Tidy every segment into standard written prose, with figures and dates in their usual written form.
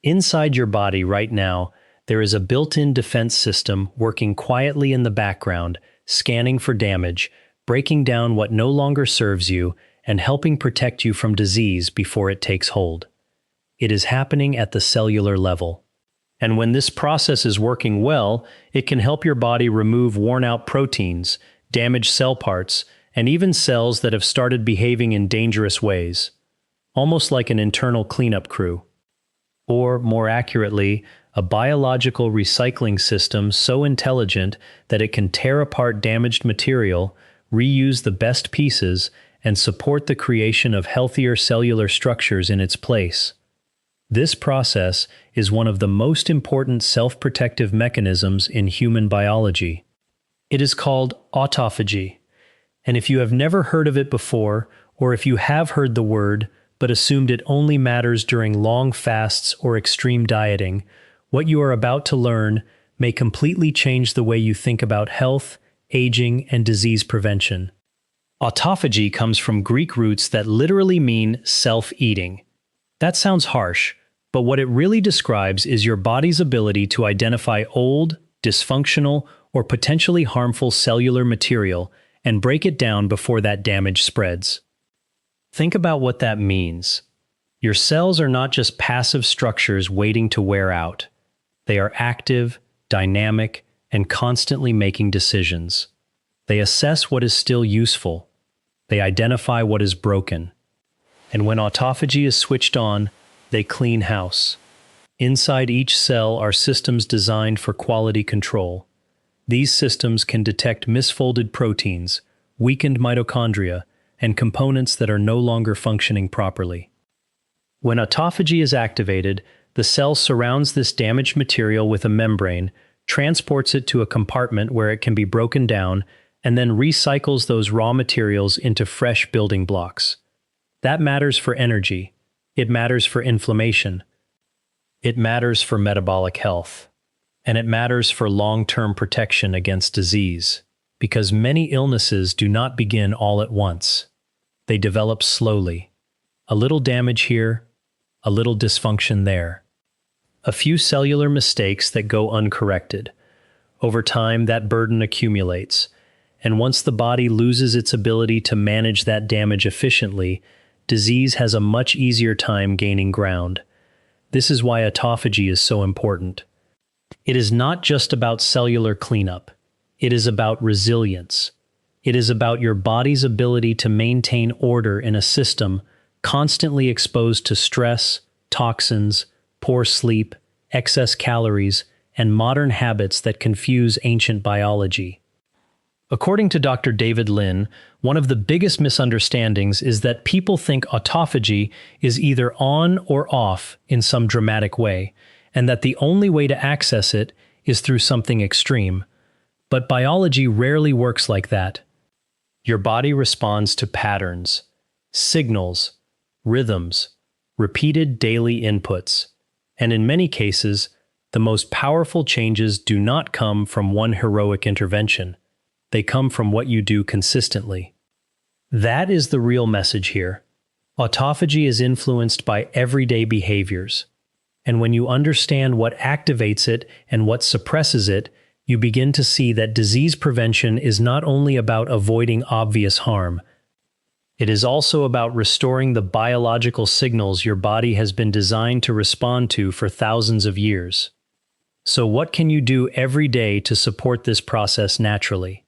Inside your body right now, there is a built-in defense system working quietly in the background, scanning for damage, breaking down what no longer serves you, and helping protect you from disease before it takes hold. It is happening at the cellular level. And when this process is working well, it can help your body remove worn-out proteins, damaged cell parts, and even cells that have started behaving in dangerous ways, almost like an internal cleanup crew. Or, more accurately, a biological recycling system so intelligent that it can tear apart damaged material, reuse the best pieces, and support the creation of healthier cellular structures in its place. This process is one of the most important self-protective mechanisms in human biology. It is called autophagy, and if you have never heard of it before, or if you have heard the word but assumed it only matters during long fasts or extreme dieting, what you are about to learn may completely change the way you think about health, aging, and disease prevention. Autophagy comes from Greek roots that literally mean self-eating. That sounds harsh, but what it really describes is your body's ability to identify old, dysfunctional, or potentially harmful cellular material and break it down before that damage spreads. Think about what that means. Your cells are not just passive structures waiting to wear out. They are active, dynamic, and constantly making decisions. They assess what is still useful. They identify what is broken. And when autophagy is switched on, they clean house. Inside each cell are systems designed for quality control. These systems can detect misfolded proteins, weakened mitochondria, and components that are no longer functioning properly. When autophagy is activated, the cell surrounds this damaged material with a membrane, transports it to a compartment where it can be broken down, and then recycles those raw materials into fresh building blocks. That matters for energy. It matters for inflammation. It matters for metabolic health. And it matters for long-term protection against disease, because many illnesses do not begin all at once. They develop slowly. A little damage here, a little dysfunction there. A few cellular mistakes that go uncorrected. Over time, that burden accumulates, and once the body loses its ability to manage that damage efficiently, disease has a much easier time gaining ground. This is why autophagy is so important. It is not just about cellular cleanup. It is about resilience. It is about your body's ability to maintain order in a system constantly exposed to stress, toxins, poor sleep, excess calories, and modern habits that confuse ancient biology. According to Dr. David Lin, one of the biggest misunderstandings is that people think autophagy is either on or off in some dramatic way, and that the only way to access it is through something extreme. But biology rarely works like that. Your body responds to patterns, signals, rhythms, repeated daily inputs, and in many cases, the most powerful changes do not come from one heroic intervention. They come from what you do consistently. That is the real message here. Autophagy is influenced by everyday behaviors. And when you understand what activates it and what suppresses it, you begin to see that disease prevention is not only about avoiding obvious harm. It is also about restoring the biological signals your body has been designed to respond to for thousands of years. So what can you do every day to support this process naturally?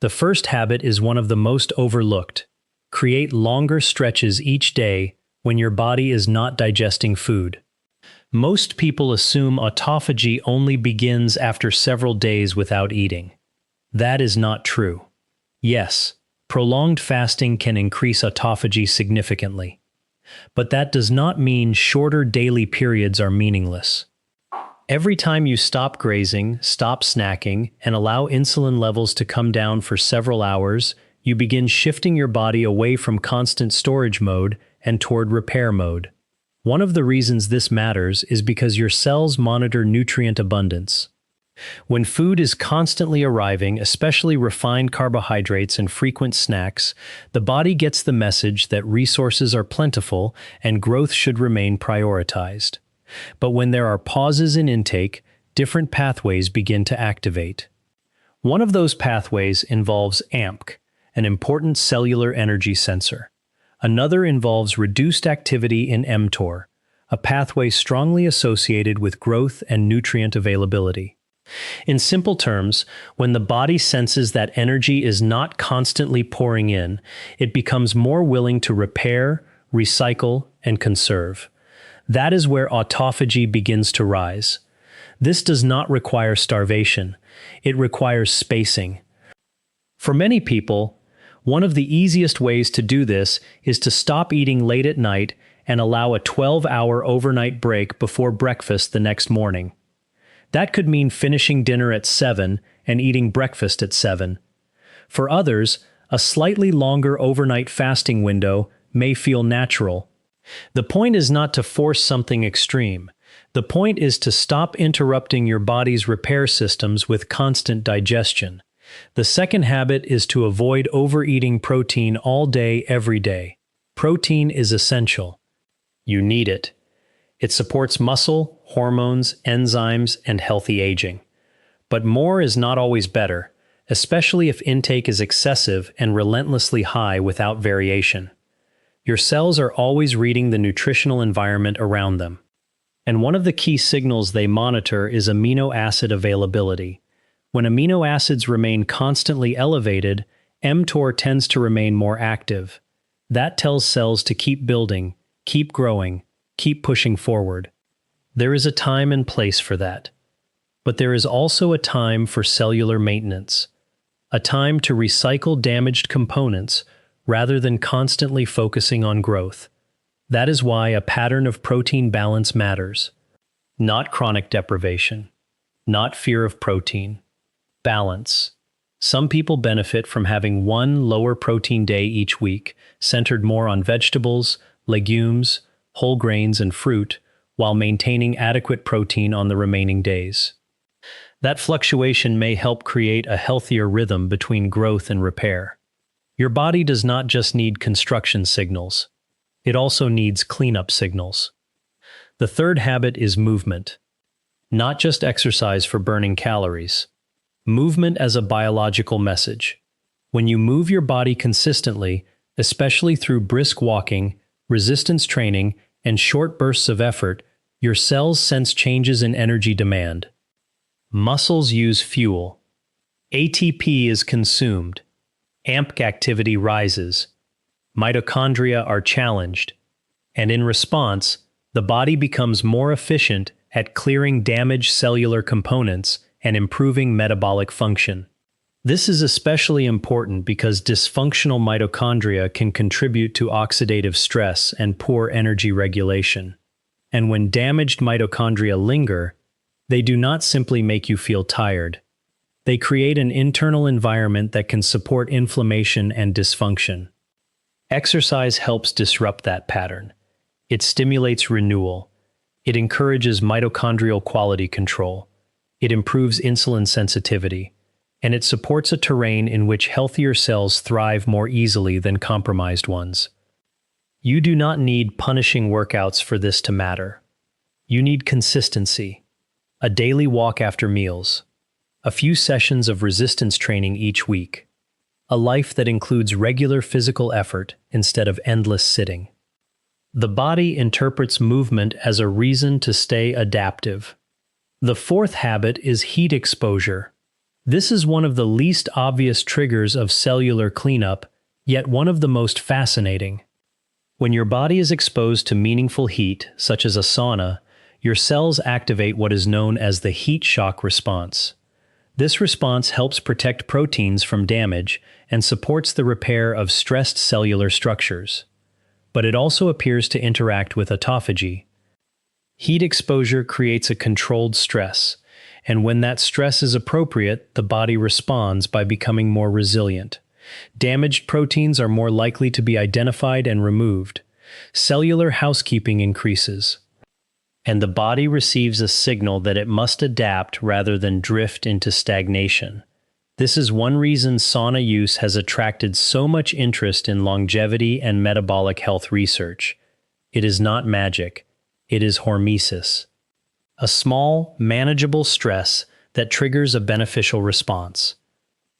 The first habit is one of the most overlooked. Create longer stretches each day when your body is not digesting food. Most people assume autophagy only begins after several days without eating. That is not true. Yes, prolonged fasting can increase autophagy significantly. But that does not mean shorter daily periods are meaningless. Every time you stop grazing, stop snacking, and allow insulin levels to come down for several hours, you begin shifting your body away from constant storage mode and toward repair mode. One of the reasons this matters is because your cells monitor nutrient abundance. When food is constantly arriving, especially refined carbohydrates and frequent snacks, the body gets the message that resources are plentiful and growth should remain prioritized. But when there are pauses in intake, different pathways begin to activate. One of those pathways involves AMP, an important cellular energy sensor. Another involves reduced activity in mTOR, a pathway strongly associated with growth and nutrient availability. In simple terms, when the body senses that energy is not constantly pouring in, it becomes more willing to repair, recycle, and conserve. That is where autophagy begins to rise. This does not require starvation. It requires spacing. For many people, one of the easiest ways to do this is to stop eating late at night and allow a 12-hour overnight break before breakfast the next morning. That could mean finishing dinner at 7 and eating breakfast at 7. For others, a slightly longer overnight fasting window may feel natural. The point is not to force something extreme. The point is to stop interrupting your body's repair systems with constant digestion. The second habit is to avoid overeating protein all day, every day. Protein is essential. You need it. It supports muscle, hormones, enzymes, and healthy aging. But more is not always better, especially if intake is excessive and relentlessly high without variation. Your cells are always reading the nutritional environment around them. And one of the key signals they monitor is amino acid availability. When amino acids remain constantly elevated, mTOR tends to remain more active. That tells cells to keep building, keep growing, keep pushing forward. There is a time and place for that. But there is also a time for cellular maintenance, a time to recycle damaged components rather than constantly focusing on growth. That is why a pattern of protein balance matters. Not chronic deprivation, not fear of protein. Balance. Some people benefit from having one lower protein day each week, centered more on vegetables, legumes, whole grains, and fruit, while maintaining adequate protein on the remaining days. That fluctuation may help create a healthier rhythm between growth and repair. Your body does not just need construction signals. It also needs cleanup signals. The third habit is movement. Not just exercise for burning calories. Movement as a biological message. When you move your body consistently, especially through brisk walking, resistance training, and short bursts of effort, your cells sense changes in energy demand. Muscles use fuel. ATP is consumed. AMP activity rises. Mitochondria are challenged. And in response, the body becomes more efficient at clearing damaged cellular components and improving metabolic function. This is especially important because dysfunctional mitochondria can contribute to oxidative stress and poor energy regulation. And when damaged mitochondria linger, they do not simply make you feel tired. They create an internal environment that can support inflammation and dysfunction. Exercise helps disrupt that pattern. It stimulates renewal. It encourages mitochondrial quality control. It improves insulin sensitivity, and it supports a terrain in which healthier cells thrive more easily than compromised ones. You do not need punishing workouts for this to matter. You need consistency, a daily walk after meals, a few sessions of resistance training each week, a life that includes regular physical effort instead of endless sitting. The body interprets movement as a reason to stay adaptive. The fourth habit is heat exposure. This is one of the least obvious triggers of cellular cleanup, yet one of the most fascinating. When your body is exposed to meaningful heat, such as a sauna, your cells activate what is known as the heat shock response. This response helps protect proteins from damage and supports the repair of stressed cellular structures. But it also appears to interact with autophagy. Heat exposure creates a controlled stress, and when that stress is appropriate, the body responds by becoming more resilient. Damaged proteins are more likely to be identified and removed. Cellular housekeeping increases. And the body receives a signal that it must adapt rather than drift into stagnation. This is one reason sauna use has attracted so much interest in longevity and metabolic health research. It is not magic. It is hormesis, a small, manageable stress that triggers a beneficial response.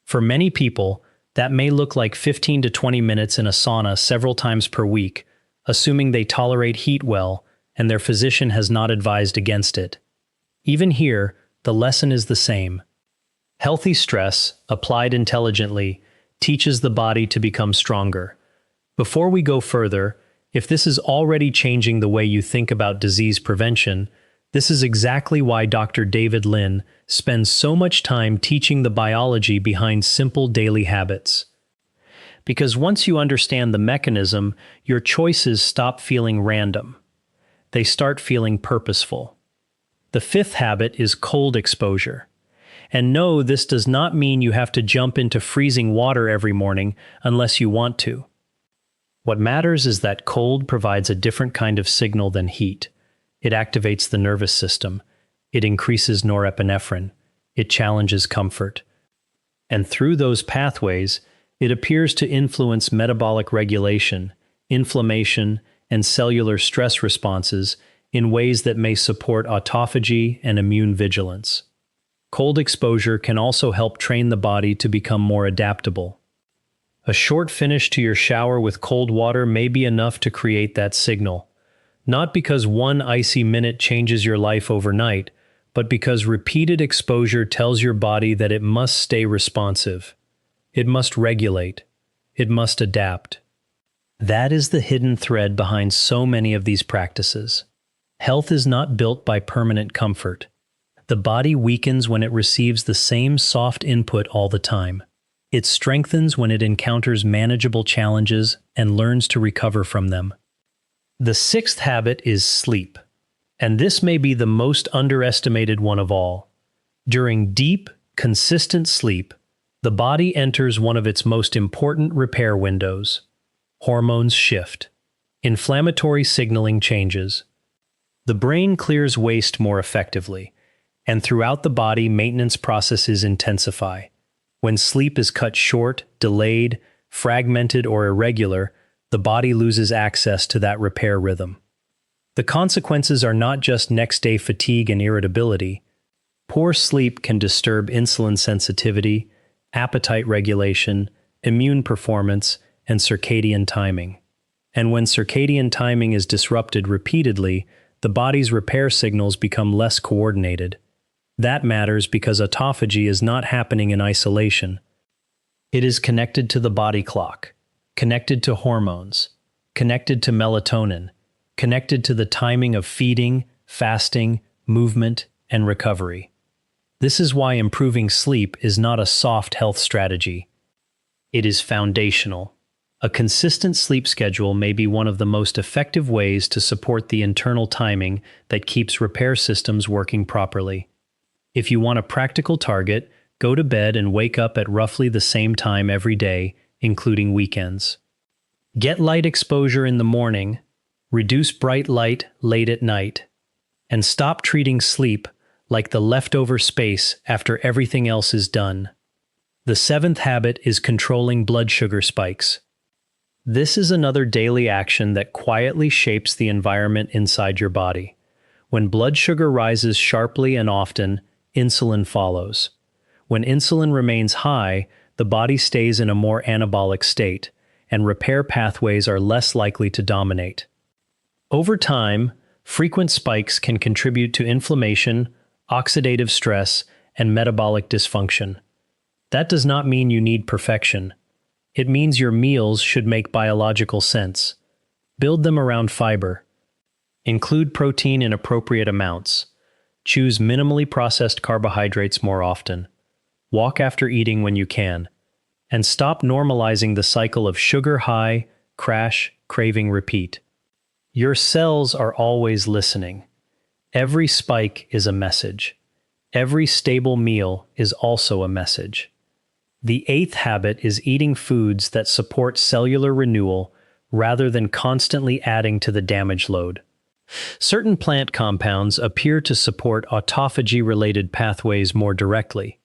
For many people, that may look like 15 to 20 minutes in a sauna several times per week, assuming they tolerate heat well and their physician has not advised against it. Even here, the lesson is the same. Healthy stress, applied intelligently, teaches the body to become stronger. Before we go further, if this is already changing the way you think about disease prevention, this is exactly why Dr. David Lin spends so much time teaching the biology behind simple daily habits. Because once you understand the mechanism, your choices stop feeling random. They start feeling purposeful. The fifth habit is cold exposure. And no, this does not mean you have to jump into freezing water every morning unless you want to. What matters is that cold provides a different kind of signal than heat. It activates the nervous system. It increases norepinephrine. It challenges comfort. And through those pathways, it appears to influence metabolic regulation, inflammation, and cellular stress responses in ways that may support autophagy and immune vigilance. Cold exposure can also help train the body to become more adaptable. A short finish to your shower with cold water may be enough to create that signal, not because one icy minute changes your life overnight, but because repeated exposure tells your body that it must stay responsive. It must regulate. It must adapt. That is the hidden thread behind so many of these practices. Health is not built by permanent comfort. The body weakens when it receives the same soft input all the time. It strengthens when it encounters manageable challenges and learns to recover from them. The sixth habit is sleep, and this may be the most underestimated one of all. During deep, consistent sleep, the body enters one of its most important repair windows. Hormones shift. Inflammatory signaling changes. The brain clears waste more effectively, and throughout the body, maintenance processes intensify. When sleep is cut short, delayed, fragmented, or irregular, the body loses access to that repair rhythm. The consequences are not just next-day fatigue and irritability. Poor sleep can disturb insulin sensitivity, appetite regulation, immune performance, and circadian timing. And when circadian timing is disrupted repeatedly, the body's repair signals become less coordinated. That matters because autophagy is not happening in isolation. It is connected to the body clock, connected to hormones, connected to melatonin, connected to the timing of feeding, fasting, movement, and recovery. This is why improving sleep is not a soft health strategy. It is foundational. A consistent sleep schedule may be one of the most effective ways to support the internal timing that keeps repair systems working properly. If you want a practical target, go to bed and wake up at roughly the same time every day, including weekends. Get light exposure in the morning, reduce bright light late at night, and stop treating sleep like the leftover space after everything else is done. The seventh habit is controlling blood sugar spikes. This is another daily action that quietly shapes the environment inside your body. When blood sugar rises sharply and often, insulin follows. When insulin remains high, the body stays in a more anabolic state, and repair pathways are less likely to dominate. Over time, frequent spikes can contribute to inflammation, oxidative stress, and metabolic dysfunction. That does not mean you need perfection. It means your meals should make biological sense. Build them around fiber. Include protein in appropriate amounts. Choose minimally processed carbohydrates more often. Walk after eating when you can. And stop normalizing the cycle of sugar high, crash, craving, repeat. Your cells are always listening. Every spike is a message. Every stable meal is also a message. The eighth habit is eating foods that support cellular renewal rather than constantly adding to the damage load. Certain plant compounds appear to support autophagy-related pathways more directly.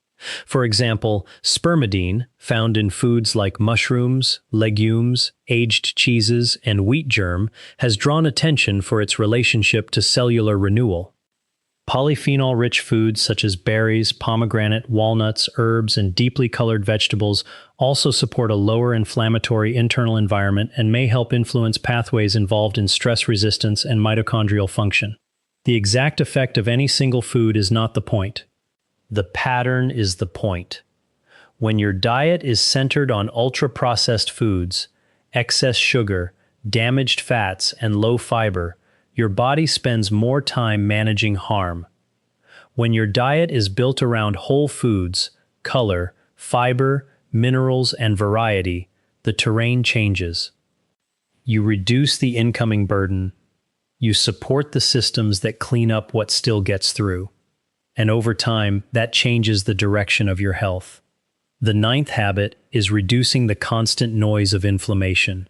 For example, spermidine, found in foods like mushrooms, legumes, aged cheeses, and wheat germ, has drawn attention for its relationship to cellular renewal. Polyphenol-rich foods such as berries, pomegranate, walnuts, herbs, and deeply colored vegetables also support a lower inflammatory internal environment and may help influence pathways involved in stress resistance and mitochondrial function. The exact effect of any single food is not the point. The pattern is the point. When your diet is centered on ultra-processed foods, excess sugar, damaged fats, and low fiber, your body spends more time managing harm. When your diet is built around whole foods, color, fiber, minerals, and variety, the terrain changes. You reduce the incoming burden. You support the systems that clean up what still gets through. And over time, that changes the direction of your health. The ninth habit is reducing the constant noise of inflammation.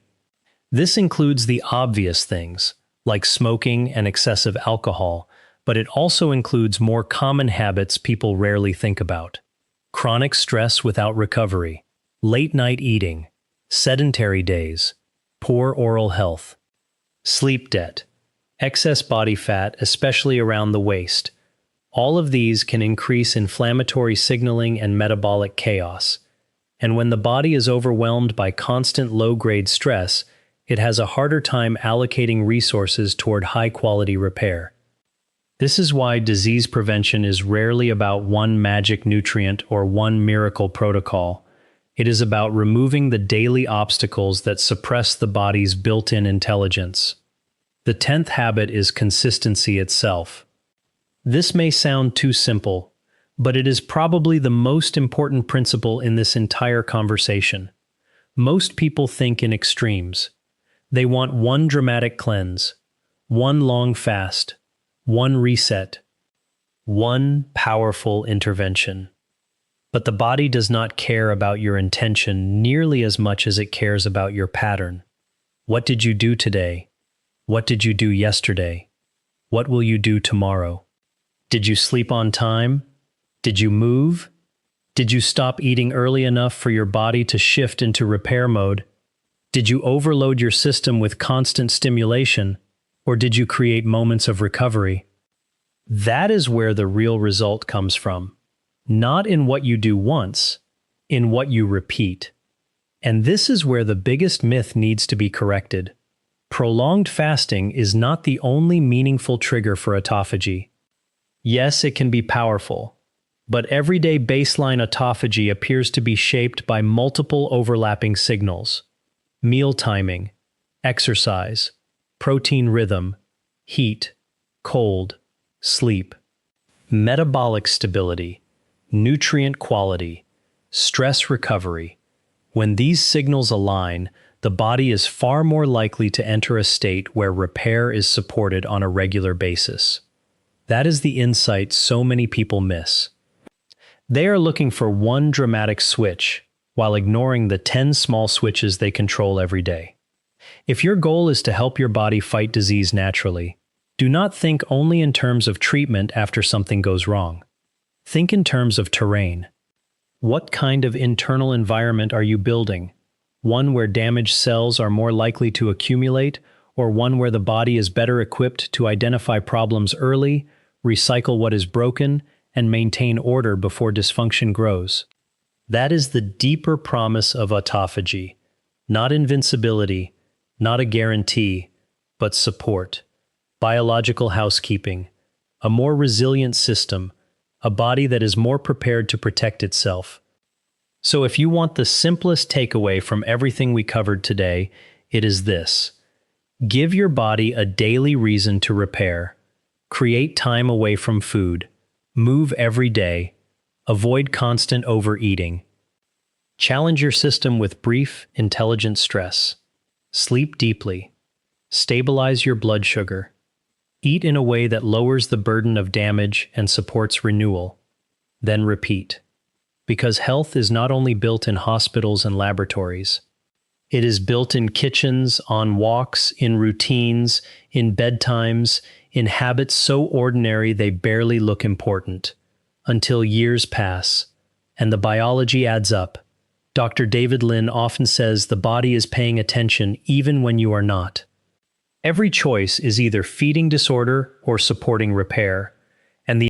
This includes the obvious things, like smoking and excessive alcohol, but it also includes more common habits people rarely think about. Chronic stress without recovery, late-night eating, sedentary days, poor oral health, sleep debt, excess body fat, especially around the waist. All of these can increase inflammatory signaling and metabolic chaos. And when the body is overwhelmed by constant low-grade stress, it has a harder time allocating resources toward high-quality repair. This is why disease prevention is rarely about one magic nutrient or one miracle protocol. It is about removing the daily obstacles that suppress the body's built-in intelligence. The 10th habit is consistency itself. This may sound too simple, but it is probably the most important principle in this entire conversation. Most people think in extremes. They want one dramatic cleanse, one long fast, one reset, one powerful intervention. But the body does not care about your intention nearly as much as it cares about your pattern. What did you do today? What did you do yesterday? What will you do tomorrow? Did you sleep on time? Did you move? Did you stop eating early enough for your body to shift into repair mode? Did you overload your system with constant stimulation, or did you create moments of recovery? That is where the real result comes from. Not in what you do once, in what you repeat. And this is where the biggest myth needs to be corrected. Prolonged fasting is not the only meaningful trigger for autophagy. Yes, it can be powerful, but everyday baseline autophagy appears to be shaped by multiple overlapping signals. Meal timing, exercise, protein rhythm, heat, cold, sleep, metabolic stability, nutrient quality, stress recovery. When these signals align, the body is far more likely to enter a state where repair is supported on a regular basis. That is the insight so many people miss. They are looking for one dramatic switch, while ignoring the 10 small switches they control every day. If your goal is to help your body fight disease naturally, do not think only in terms of treatment after something goes wrong. Think in terms of terrain. What kind of internal environment are you building? One where damaged cells are more likely to accumulate, or one where the body is better equipped to identify problems early, recycle what is broken, and maintain order before dysfunction grows? That is the deeper promise of autophagy. Not invincibility, not a guarantee, but support. Biological housekeeping. A more resilient system. A body that is more prepared to protect itself. So if you want the simplest takeaway from everything we covered today, it is this. Give your body a daily reason to repair. Create time away from food. Move every day. Avoid constant overeating. Challenge your system with brief, intelligent stress. Sleep deeply. Stabilize your blood sugar. Eat in a way that lowers the burden of damage and supports renewal. Then repeat. Because health is not only built in hospitals and laboratories. It is built in kitchens, on walks, in routines, in bedtimes, in habits so ordinary they barely look important. Until years pass, and the biology adds up. Dr. David Lin often says the body is paying attention even when you are not. Every choice is either feeding disorder or supporting repair.